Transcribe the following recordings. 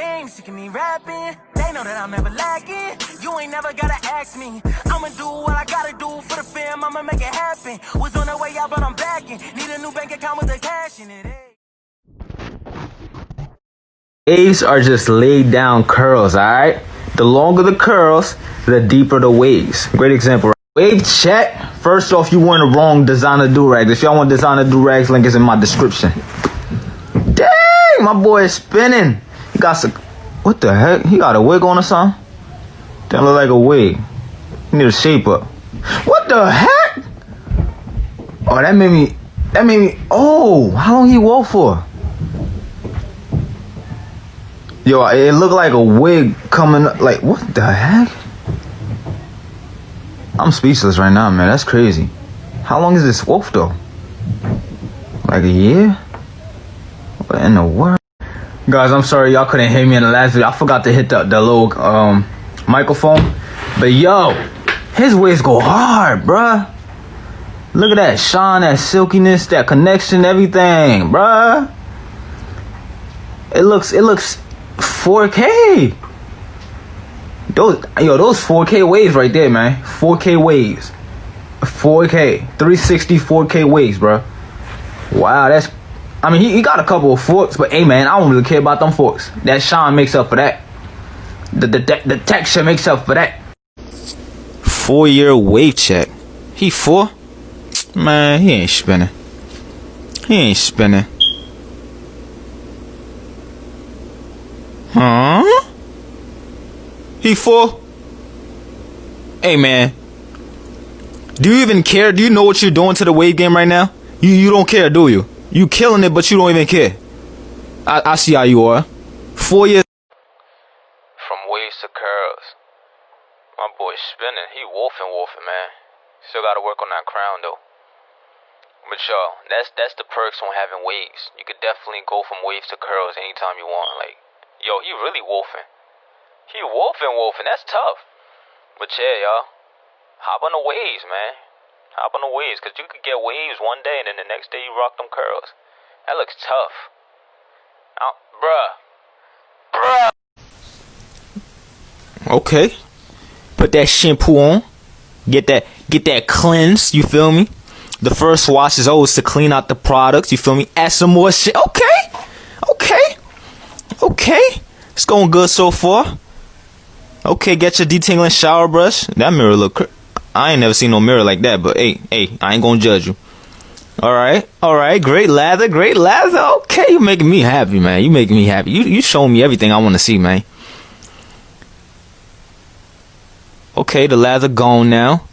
game, sick of me rapping. They know that I'm never lacking. You ain't never gotta ask me. I'ma do what I gotta do for the fam. I'ma make it happen. Was on the way out, but I'm backing. Need a new bank account with the cash in it. Waves are just laid down curls, alright? The longer the curls, the deeper the waves. Great example, right? Wave check. First off, you wearing the wrong designer do-rags. If y'all want designer do-rags, link is in my description. Dang, my boy is spinning. He got some, what the heck? He got a wig on or something? That look like a wig. He need a shape up. What the heck? Oh, that made me, oh, how long he wore for? Yo, it looked like a wig coming up. Like, what the heck? I'm speechless right now, man. That's crazy. How long is this wolf, though? Like a year? What in the world? Guys, I'm sorry y'all couldn't hear me in the last video. I forgot to hit the little microphone. But yo, his waves go hard, bruh. Look at that shine, that silkiness, that connection, everything, bruh. It looks 4K. Those 4K waves right there, man. 4K waves. 4K. 360 4K waves, bro. Wow, that's, I mean, he got a couple of forks, but hey, man, I don't really care about them forks. That shine makes up for that. The texture makes up for that. 4-year wave check. He 4? Man, he ain't spinning. He ain't spinning. Huh? He 4? Hey, man. Do you even care? Do you know what you're doing to the wave game right now? You don't care, do you? You killing it, but you don't even care. I see how you are. 4 years. From waves to curls. My boy's spinning. He wolfing, man. Still gotta work on that crown, though. But y'all, that's the perks on having waves. You could definitely go from waves to curls anytime you want. Like, yo, he really wolfing. He wolfing. That's tough. But yeah, y'all, hop on the waves, man. Hop on the waves, because you could get waves one day and then the next day you rock them curls. That looks tough. Bruh. Okay. Put that shampoo on. Get that cleanse, you feel me? The first wash is always to clean out the products, you feel me? Add some more shit. Okay. It's going good so far. Okay, get your detangling shower brush. That mirror look I ain't never seen no mirror like that, but hey, I ain't gonna judge you. Alright, great lather. Okay, you making me happy, man. You showing me everything I wanna see, man. Okay, the lather gone now.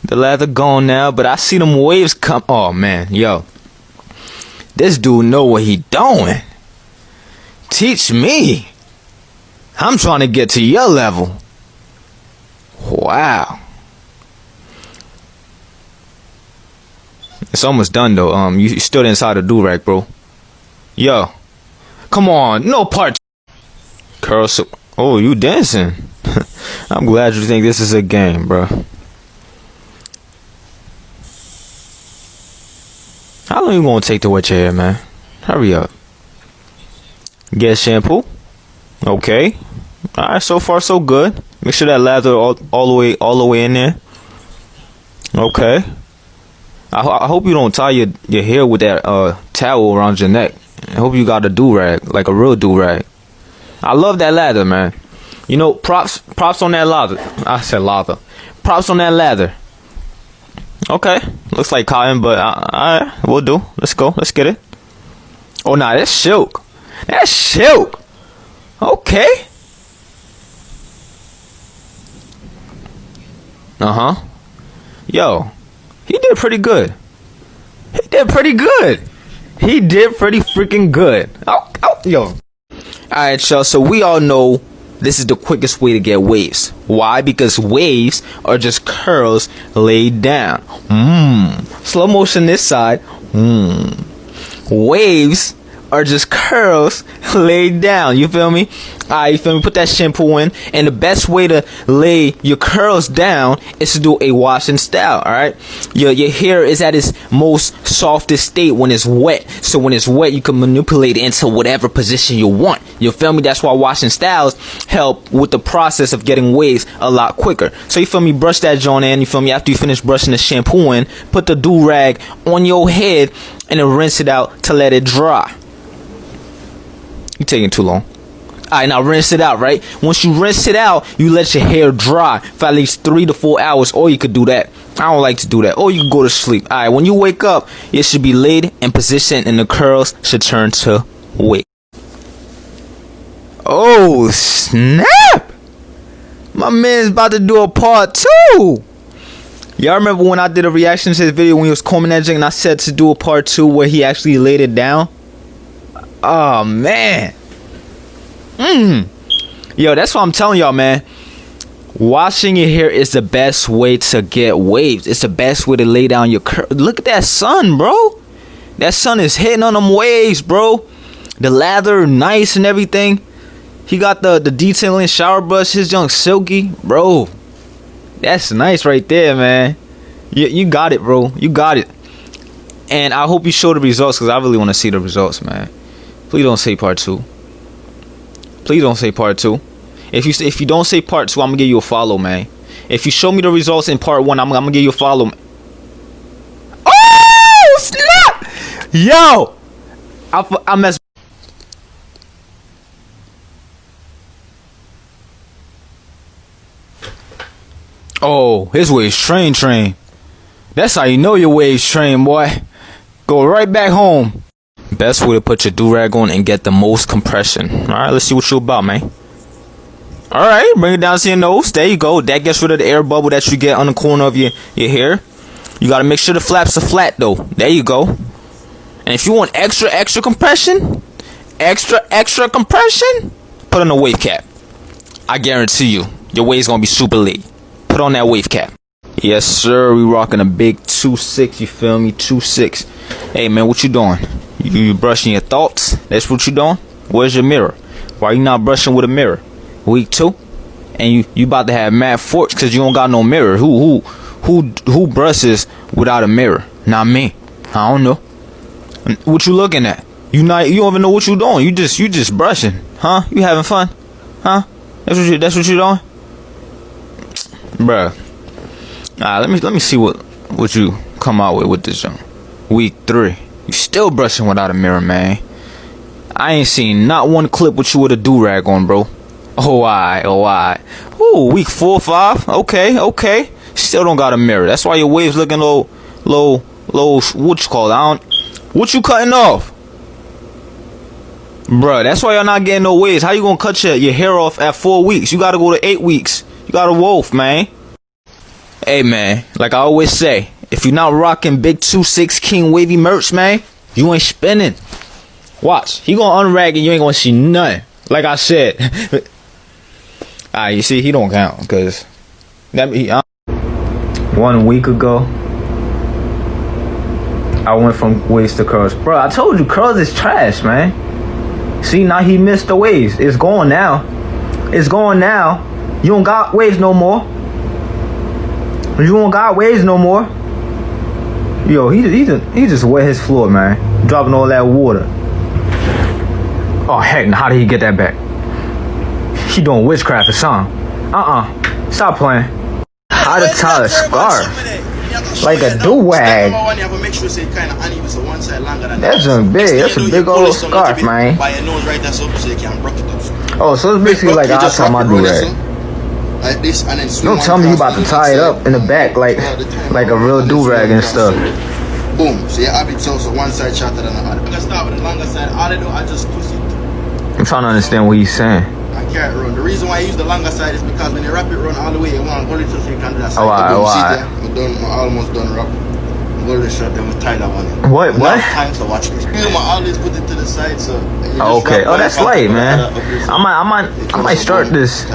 But I see them waves come. Oh man, yo. This dude know what he doing. Teach me. I'm trying to get to your level. Wow. It's almost done though. You stood inside a do-rag, bro. Yo. Come on, no part. Curl so. Oh, you dancing. I'm glad you think this is a game, bro. How long you gonna take to wet your hair, man? Hurry up. Get shampoo. Okay. Alright, so far so good. Make sure that lather all the way in there. Okay. I hope you don't tie your hair with that towel around your neck. I hope you got a do-rag, like a real do-rag. I love that lather, man. You know, props on that lather. I said lather. Props on that lather. Okay. Looks like cotton, but alright, we'll do. Let's go. Let's get it. Oh, nah, that's silk. Okay. Yo, he did pretty good. He did pretty freaking good. Yo. Alright, y'all. So we all know this is the quickest way to get waves. Why? Because waves are just curls laid down. Slow motion this side. Waves are just curls laid down. You feel me? Alright, you feel me? Put that shampoo in. And the best way to lay your curls down is to do a washing style. Alright? Your hair is at its most softest state when it's wet. So when it's wet, you can manipulate it into whatever position you want. You feel me? That's why washing styles help with the process of getting waves a lot quicker. So you feel me? Brush that joint in. You feel me? After you finish brushing the shampoo in, put the do-rag on your head and then rinse it out to let it dry. You taking too long. Alright, now rinse it out, right? Once you rinse it out, you let your hair dry for at least 3 to 4 hours, or you could do that. I don't like to do that. Or you can go to sleep. Alright, when you wake up, it should be laid in position and the curls should turn to wig. Oh, snap! My man's about to do a part 2. Y'all remember when I did a reaction to his video when he was combing that jig and I said to do a part 2 where he actually laid it down? Oh, man. Yo, that's what I'm telling y'all, man. Washing your hair is the best way to get waves. It's the best way to lay down your curl. Look at that sun, bro. That sun is hitting on them waves, bro. The lather, nice and everything. He got the detailing shower brush. His junk silky, bro. That's nice right there, man. You got it, bro. You got it. And I hope you show the results because I really want to see the results, man. Please don't say part 2. Please don't say part 2. If you don't say part 2, I'm gonna give you a follow, man. If you show me the results in part 1, I'm gonna give you a follow. Oh snap! Yo, I messed. Oh, his waves train. That's how you know your waves train, boy. Go right back home. Best way to put your do-rag on and get the most compression. Alright, let's see what you're about, man. Alright, bring it down to your nose. There you go. That gets rid of the air bubble that you get on the corner of your hair. You gotta make sure the flaps are flat, though. There you go. And if you want extra compression, extra compression, put on a wave cap. I guarantee you, your wave's gonna be super lit. Put on that wave cap. Yes, sir. We rocking a big 2-6. You feel me? 2-6. Hey, man, what you doing? You brushing your thoughts? That's what you doing? Where's your mirror? Why you not brushing with a mirror? Week 2, and you about to have mad forks because you don't got no mirror. Who brushes without a mirror? Not me. I don't know. What you looking at? You don't even know what you doing. You just brushing, huh? You having fun, huh? That's what you doing, bruh. Let me see what you come out with this junk. Week 3. You still brushing without a mirror, man. I ain't seen not one clip with you with a do-rag on, bro. Oh, alright. Ooh, week 4, 5. Okay. Still don't got a mirror. That's why your waves looking low. What you call it? What you cutting off? Bruh, that's why y'all not getting no waves. How you gonna cut your hair off at 4 weeks? You gotta go to 8 weeks. You gotta wolf, man. Hey, man, like I always say, if you're not rocking big 2-6 King wavy merch, man, you ain't spinning. Watch, he gonna unrag and you ain't gonna see nothing. Like I said. Alright, you see, he don't count because that 1 week ago, I went from waves to curls. Bro, I told you curls is trash, man. See, now he missed the waves. It's gone now. You don't got waves no more. Yo, he just wet his floor, man. Dropping all that water. Oh, heck, how did he get that back? He doing witchcraft or something. Stop playing. How to tie a scarf? Like a do-rag. That's a big old scarf, man. Oh, so it's basically like I tie my do-rag. Don't tell me you about to tie it up in the back like a real do-rag and stuff. Boom. So your habits also one side shorter than the other. I can start with the longer side. All I do, I just twist it. I'm trying to understand what he's saying. I can't run. The reason why I use the longer side is because when you wrap it run all the way, you want to go little so you can do that side. I'm almost done wrap. I'm going to short them with tie that one in. What? Time to watch me. I always put it to the side so. Okay. Oh, that's light, man. I might start this.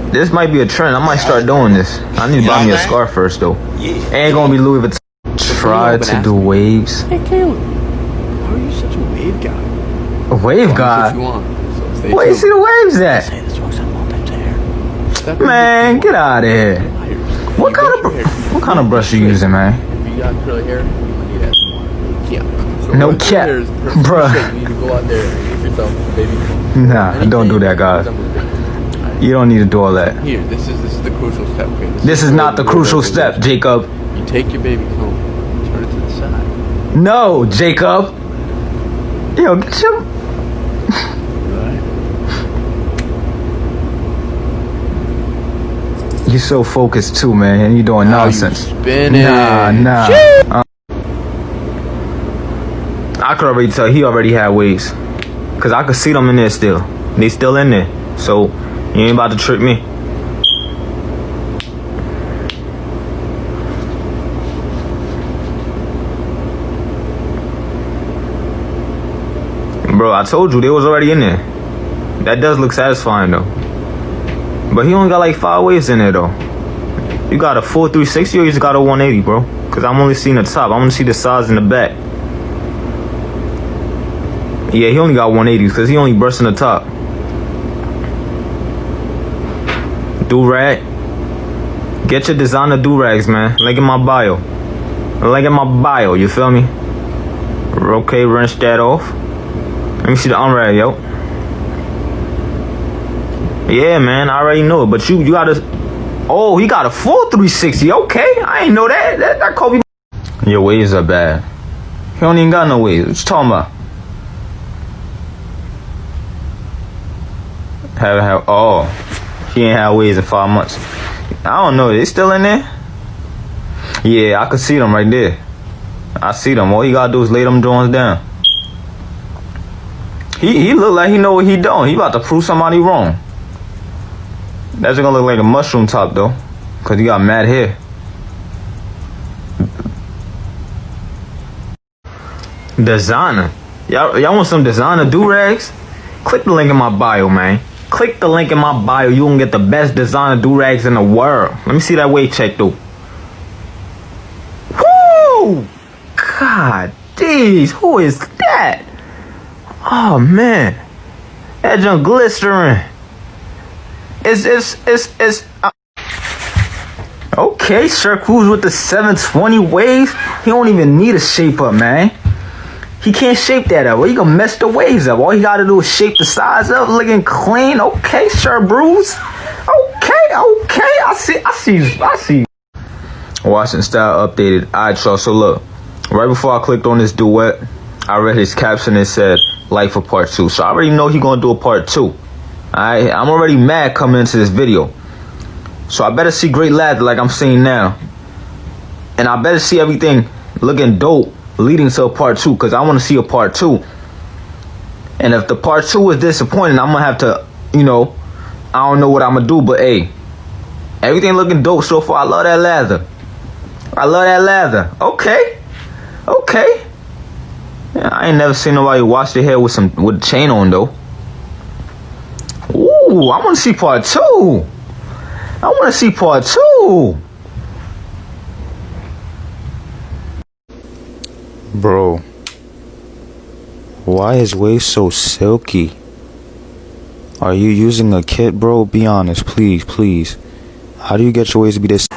This might be a trend. I might start doing this. I need to buy me a scarf first, though. Ain't gonna be Louis Vuitton. Try to do waves. Hey, Caleb. Why are you such a wave guy? A wave That's guy? what you want. So stay Where you tuned. see the waves at? Hey, this works on all types of hair. Stop Man, being get out of here. liars. What You kind brush your hair. of what kind of brush you using, man? If you got curly hair, you might need to add some water. Yeah. So No once your cap. hair is perfectly Bruh. straight, you need to go out there and get yourself a baby comb. Nah, don't do that, guys. Alright. You don't need to do all that. Here, this is the crucial step. Okay? This is not the crucial step, Jacob. You take your baby comb, and turn it to the side. No, Jacob. Yo, get your. Right. You so focused too, man, and you doing Now you nonsense. spinning. Nah. I could already tell he already had waves, cause I could see them in there still. They still in there, so you ain't about to trick me. Bro, I told you they was already in there. That does look satisfying though. But he only got like 5 waves in there though. You got a full 360 or you just got a 180, bro? Cause I'm only seeing the top. I'm gonna see the sides in the back. Yeah, he only got 180s cause he only burst in the top. Do-rag. Get your designer do-rags, man. Link in my bio. Link in my bio, you feel me? Okay, rinse that off. Let me see the unrag, yo. Yeah, man, I already know it. But you gotta. Oh, he got a full 360. Okay, I ain't know that. That Kobe. Your waves are bad. He don't even got no waves. What you talking about? Oh, he ain't had waves in 5 months. I don't know. They still in there? Yeah, I could see them right there. I see them. All he gotta do is lay them joints down. He look like he know what he doing. He about to prove somebody wrong. That's gonna look like a mushroom top though, cause he got mad hair. Designer, y'all want some designer do-rags? Click the link in my bio, man. Click the link in my bio. You gonna get the best designer do-rags in the world. Let me see that weight check though. Woo! God, jeez, who is that? Oh man, that junk glistering. It's okay, Sir Cruz with the 720 waves. He don't even need a shape up, man. He can't shape that up. Well, he gonna mess the waves up. All he gotta do is shape the sides up, looking clean. Okay, Sir Bruce. Okay. I see. Washington style updated. Alright, y'all. So look, right before I clicked on this duet, I read his caption. It said "Life for Part 2." So I already know he gonna do a part 2. I'm already mad coming into this video. So I better see great lather like I'm seeing now. And I better see everything looking dope leading to a part 2. Because I want to see a part 2. And if the part 2 is disappointing, I'm going to have to, I don't know what I'm going to do. But hey, everything looking dope so far. I love that lather. Okay. Yeah, I ain't never seen nobody wash their hair with a chain on though. Ooh, I want to see part 2. Bro, why is waves so silky? Are you using a kit, bro? Be honest, please. How do you get your waves to be this?